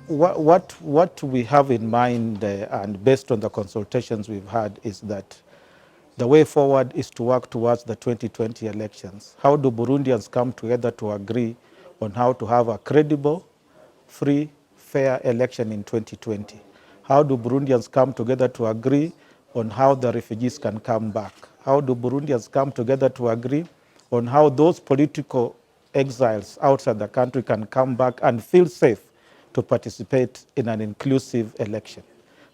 What we have in mind and based on the consultations we've had is that the way forward is to work towards the 2020 elections. How do Burundians come together to agree on how to have a credible, free, fair election in 2020? How do Burundians come together to agree on how the refugees can come back? How do Burundians come together to agree on how those political exiles outside the country can come back and feel safe to participate in an inclusive election?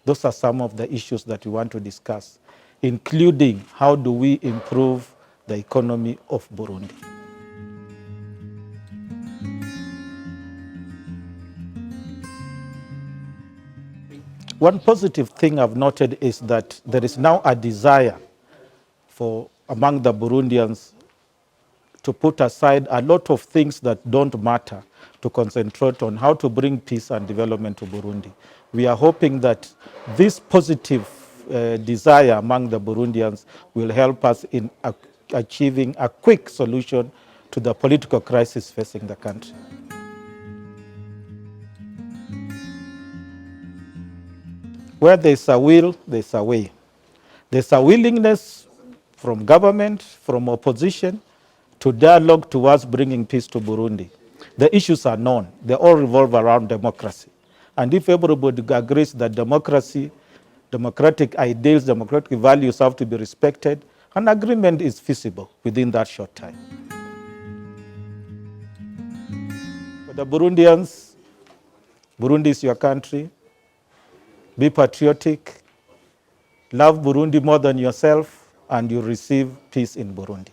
Those are some of the issues that we want to discuss, including how do we improve the economy of Burundi. One positive thing I've noted is that there is now a desire among the Burundians to put aside a lot of things that don't matter to concentrate on how to bring peace and development to Burundi. We are hoping that this positive desire among the Burundians will help us in achieving a quick solution to the political crisis facing the country. Where there's a will, there's a way. There's a willingness from government, from opposition, to dialogue towards bringing peace to Burundi. The issues are known. They all revolve around democracy. And if everybody agrees that democracy, democratic ideals, democratic values have to be respected, an agreement is feasible within that short time. For the Burundians, Burundi is your country. Be patriotic. Love Burundi more than yourself, and you receive peace in Burundi.